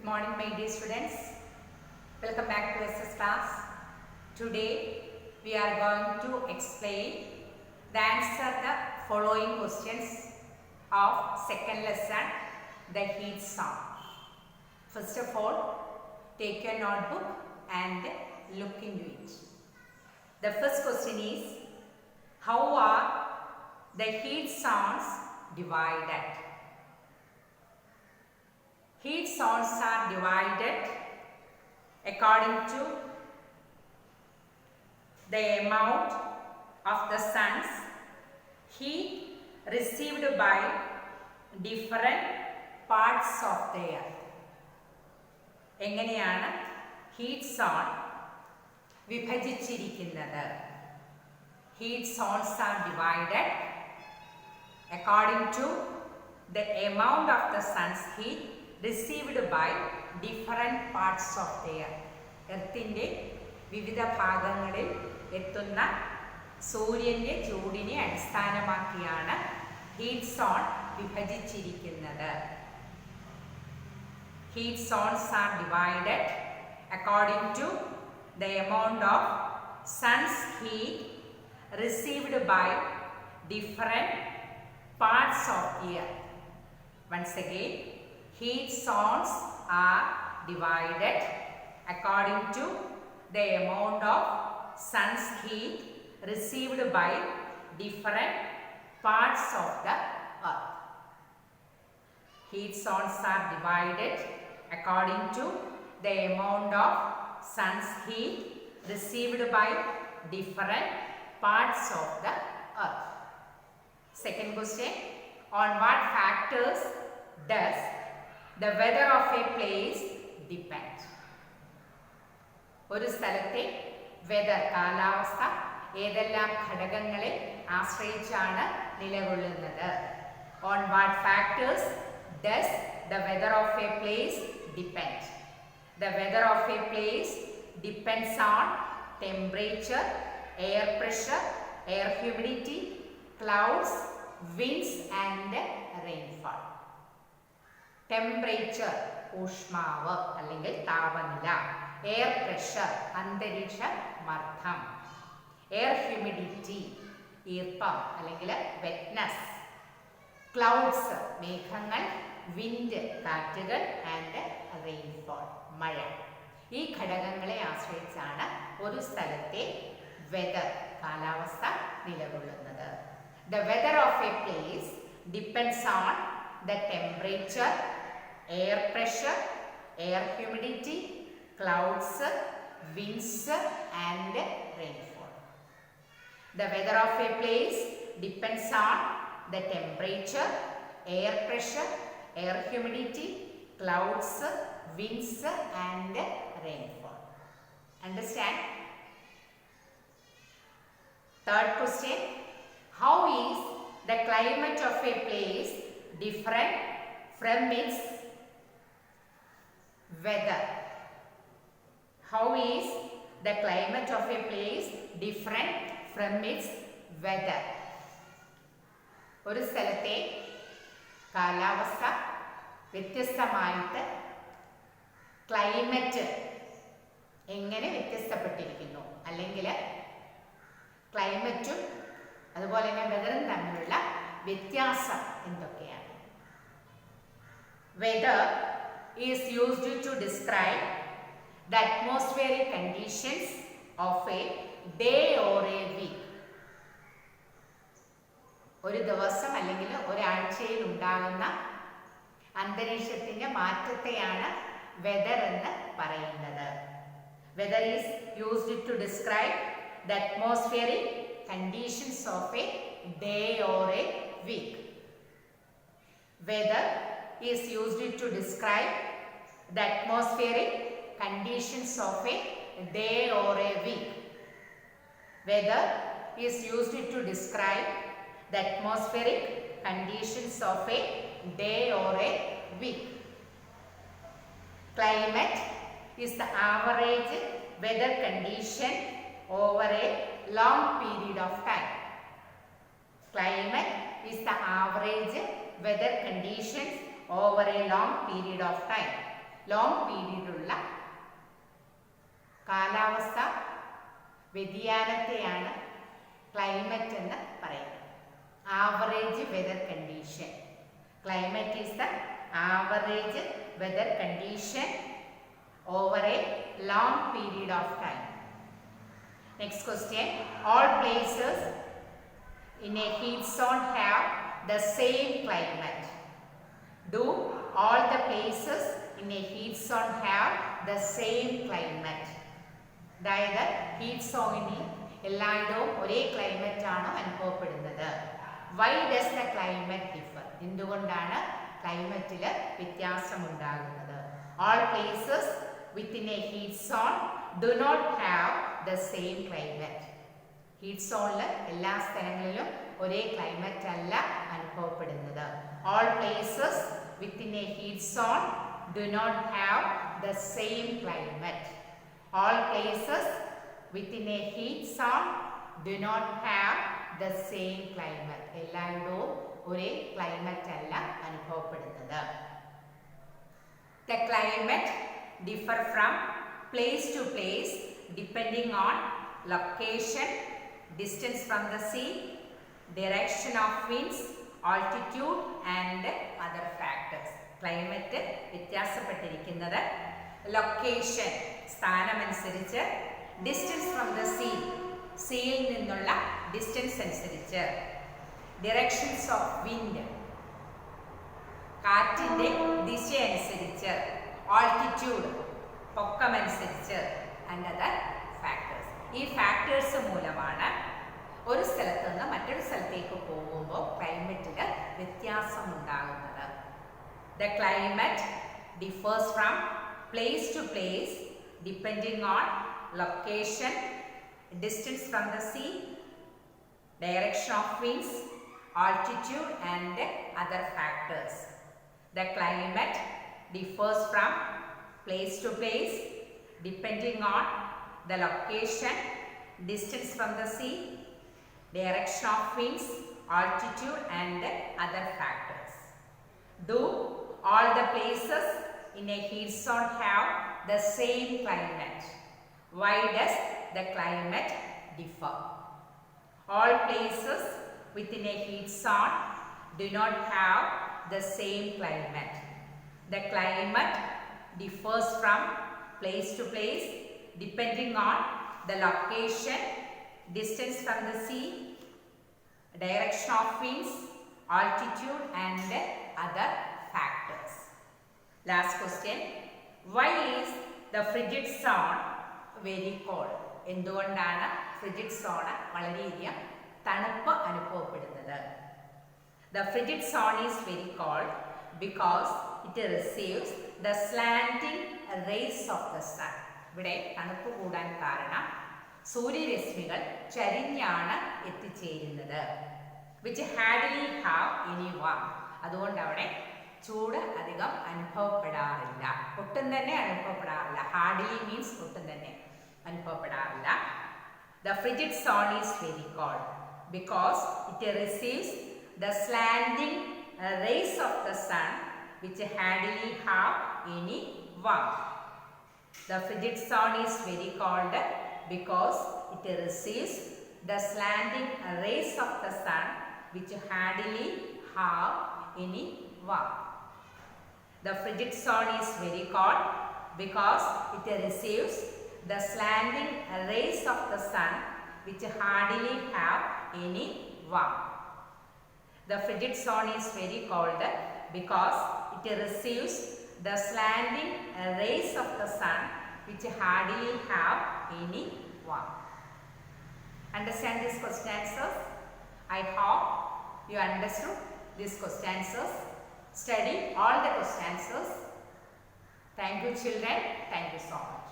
morning, my dear students. Welcome back to SS class. Today we are going to explain the answer the following questions of second lesson, the heat song. First of all, take your notebook and look into it. The first question is, how are the heat zones divided? Heat zones are divided according to the amount of the sun's heat received by different parts of the earth. എങ്ങനെയാണ് heat zone വിഭജിച്ചിരിക്കുന്നത്? Heat zones are divided according to the amount of the sun's heat received by different parts of the earth. എർത്തിൻ്റെ വിവിധ ഭാഗങ്ങളിൽ എത്തുന്ന സൂര്യൻ്റെ ചൂടിനെ അടിസ്ഥാനമാക്കിയാണ് heat zone വിഭജിച്ചിരിക്കുന്നത്. Heat zones are divided according to the amount of sun's heat received by different parts of the earth. Once again, heat zones are divided according to the amount of sun's heat received by different parts of the earth. Heat zones are divided according to the amount of sun's heat received by different parts of the earth. Second question, on what factors does the weather of a place depend? ഒരു സ്ഥലത്തെ weather കാലാവസ്ഥ ഏതെല്ലാം ഘടകങ്ങളെ ആശ്രയിച്ചാണ് നിലകൊള്ളുന്നത്? On what factors does the weather of a place depend? The weather of a place depends on temperature, air pressure, air humidity, clouds, winds and rainfall. Temperature ഊഷ്മാവ് അല്ലെങ്കിൽ താപനില, എയർ പ്രഷർ അന്തരീക്ഷ മർദ്ദം, എയർ ഹ്യൂമിഡിറ്റി ഈർപ്പം അല്ലെങ്കിൽ wetness, clouds മേഘങ്ങൾ, wind കാറ്റുകൾ and rainfall മഴ. ഈ ഘടകങ്ങളെ ആശ്രയിച്ചാണ് ഒരു സ്ഥലത്തെ വെതർ കാലാവസ്ഥ നിലകൊള്ളുന്നത്. The weather of a place depends on the temperature, air pressure, air humidity, clouds, winds and rainfall. The weather of a place depends on the temperature, air pressure, air humidity, clouds, winds and rainfall. Understand? Third question, how is the climate of a place different from its weather? How is the climate of a place different from its weather? ഒരു സ്ഥലത്തെ കാലാവസ്ഥ വ്യത്യസ്തമായിട്ട് climate എങ്ങനെ വ്യത്യസ്തപ്പെട്ടിരിക്കുന്നു, അല്ലെങ്കിൽ ക്ലൈമറ്റും അതുപോലെ തന്നെ വെതറും തമ്മിലുള്ള വ്യത്യാസം എന്തൊക്കെയാണ്? Weather is used to describe the atmospheric conditions of a day or a week. ഒരു ദിവസം അല്ലെങ്കിൽ ഒരാഴ്ചയിൽ ഉണ്ടാകുന്ന അന്തരീക്ഷത്തിന്റെ മാറ്റത്തെയാണ് വെതർ എന്ന് പറയുന്നത്. Weather is used to describe the atmospheric conditions of a day or a week. Weather is used to describe the atmospheric conditions of a day or a week. Weather is used to describe the atmospheric conditions of a day or a week. Climate is the average weather condition over a long period of time. Climate is the average weather conditions over a long period of time. Long പീരീഡുള്ള കാലാവസ്ഥ വ്യതിയാനത്തെയാണ് climate എന്ന് പറയുന്നത്. Average weather condition. Climate is the average weather condition over a long period of time. Next question. All places in a heat zone have the same climate. Do all the places in a heat zone have the same climate? അതായത് heat സോണിൽ എല്ലായിടവും ഒരേ climate ആണോ അനുഭവപ്പെടുന്നത്? Why does the climate differ? എന്തുകൊണ്ടാണ് ക്ലൈമറ്റിൽ വ്യത്യാസമുണ്ടാകുന്നത്? All places within a heat zone do not have the same climate. Heat സോണിൽ എല്ലാ സ്ഥലങ്ങളിലും ഒരേ ക്ലൈമറ്റ് അല്ല അനുഭവപ്പെടുന്നത്. All places within a heat zone do not have the same climate. All places within a heat zone do not have the same climate. എല്ലായിടവും ഒരേ climate അല്ല അനുഭവപ്പെടുന്നത്. The climate differ from place to place depending on location, distance from the sea, direction of winds, altitude and other factors. Climate വ്യത്യാസപ്പെട്ടിരിക്കുന്നത് location സ്ഥാനമനുസരിച്ച്, distance from the sea സീയിൽ നിന്നുള്ള distance അനുസരിച്ച്, directions of wind കാറ്റിൻ്റെ ദിശ അനുസരിച്ച്, altitude പൊക്കമനുസരിച്ച് and other factors. ഈ ഫാക്ടേഴ്സ് മൂലമാണ് ഒരു സ്ഥലത്ത് നിന്ന് മറ്റൊരു സ്ഥലത്തേക്ക് പോകുമ്പോൾ ക്ലൈമറ്റിൽ വ്യത്യാസമുണ്ടാകുന്നത്. The climate differs from place to place depending on location, distance from the sea, direction of winds, altitude and other factors. The climate differs from place to place depending on the location, distance from the sea, direction of winds, altitude and other factors. Do all the places in a heat zone have the same climate? Why does the climate differ? All places within a heat zone do not have the same climate. The climate differs from place to place depending on the location, distance from the sea, direction of winds, altitude and other factors. Last question. Why is the frigid zone very cold? എന്തുകൊണ്ടാണ് frigid zone വളരെയധികം തണുപ്പ് അനുഭവപ്പെടുന്നത്? The frigid zone is very cold because it receives the slanting rays of the sun. ഇവിടെ തണുപ്പ് കൂടാൻ കാരണം സൂര്യരശ്മികൾ ചരിഞ്ഞാണ് എത്തിച്ചേരുന്നത്. which hardly have any warmth. അതുകൊണ്ട് അവിടെ ചൂട് അധികം അനുഭവപ്പെടാറില്ല, ഒട്ടും തന്നെ അനുഭവപ്പെടാറില്ല. ഹാർഡ്ലി മീൻസ് ഒട്ടും തന്നെ അനുഭവപ്പെടാറില്ല. The frigid zone is very cold because it receives the slanting rays of the sun which hardly have any warmth. The frigid zone is very cold because it receives the slanting rays of the sun which hardly have any warmth. The frigid zone is very cold because it receives the slanting rays of the sun which hardly have any warmth. The frigid zone is very cold because it receives the slanting rays of the sun which hardly have any warmth. Understand these question answers? I hope you understood these question answers. Study all the question answers. Thank you children. Thank you so much.